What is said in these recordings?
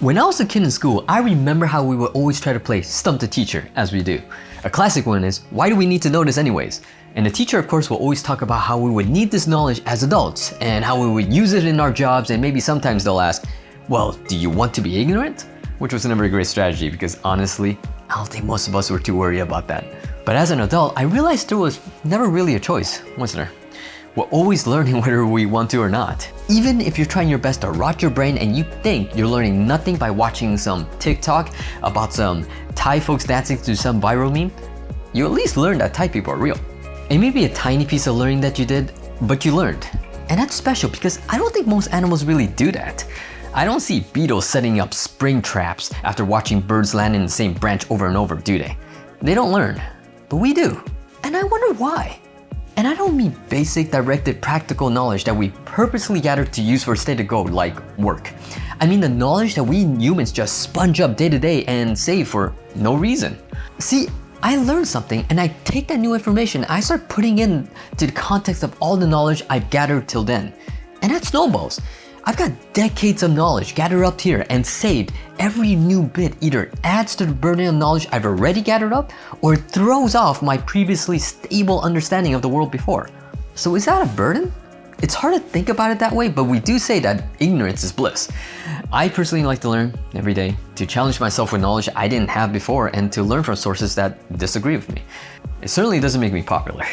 When I was a kid in school, I remember how we would always try to play Stump the Teacher, as we do. A classic one is, why do we need to know this anyways? And the teacher, of course, will always talk about how we would need this knowledge as adults, and how we would use it in our jobs, and maybe sometimes they'll ask, well, do you want to be ignorant? Which was never a great strategy, because honestly, I don't think most of us were too worried about that. But as an adult, I realized there was never really a choice, was there? We're always learning whether we want to or not. Even if you're trying your best to rot your brain and you think you're learning nothing by watching some TikTok about some Thai folks dancing to some viral meme, you at least learned that Thai people are real. It may be a tiny piece of learning that you did, but you learned. And that's special because I don't think most animals really do that. I don't see beetles setting up spring traps after watching birds land in the same branch over and over, do they? They don't learn, but we do. And I wonder why. And I don't mean basic, directed, practical knowledge that we purposely gather to use for stated goal like work. I mean the knowledge that we humans just sponge up day to day and save for no reason. See, I learn something and I take that new information, I start putting in to the context of all the knowledge I've gathered till then. And that snowballs. I've got decades of knowledge gathered up here and saved. Every new bit either adds to the burden of knowledge I've already gathered up or throws off my previously stable understanding of the world before. So is that a burden? It's hard to think about it that way, but we do say that ignorance is bliss. I personally like to learn every day, to challenge myself with knowledge I didn't have before and to learn from sources that disagree with me. It certainly doesn't make me popular.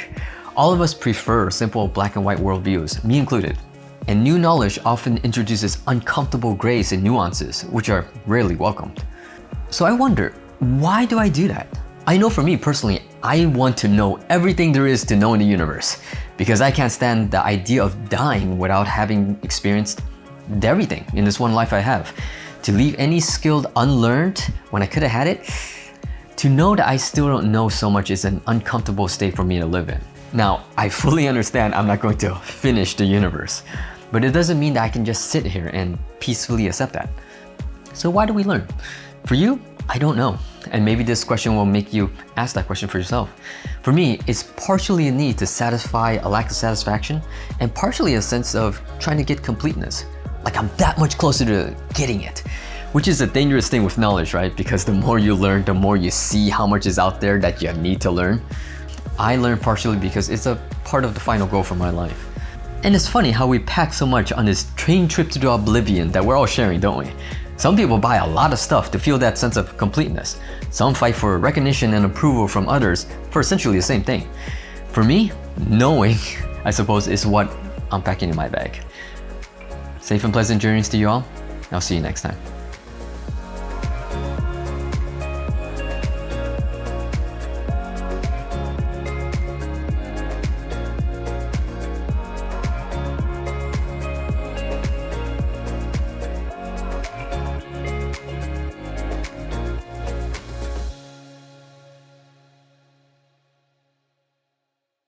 All of us prefer simple black and white worldviews, me included. And new knowledge often introduces uncomfortable grays and nuances, which are rarely welcomed. So I wonder, why do I do that? I know for me personally, I want to know everything there is to know in the universe, because I can't stand the idea of dying without having experienced everything in this one life I have. To leave any skill unlearned when I could have had it, to know that I still don't know so much is an uncomfortable state for me to live in. Now, I fully understand I'm not going to finish the universe, but it doesn't mean that I can just sit here and peacefully accept that. So why do we learn? For you, I don't know. And maybe this question will make you ask that question for yourself. For me, it's partially a need to satisfy a lack of satisfaction and partially a sense of trying to get completeness. Like I'm that much closer to getting it. Which is a dangerous thing with knowledge, right? Because the more you learn, the more you see how much is out there that you need to learn. I learn partially because it's a part of the final goal for my life. And it's funny how we pack so much on this train trip to the oblivion that we're all sharing, don't we? Some people buy a lot of stuff to feel that sense of completeness. Some fight for recognition and approval from others for essentially the same thing. For me, knowing, I suppose, is what I'm packing in my bag. Safe and pleasant journeys to you all. I'll see you next time.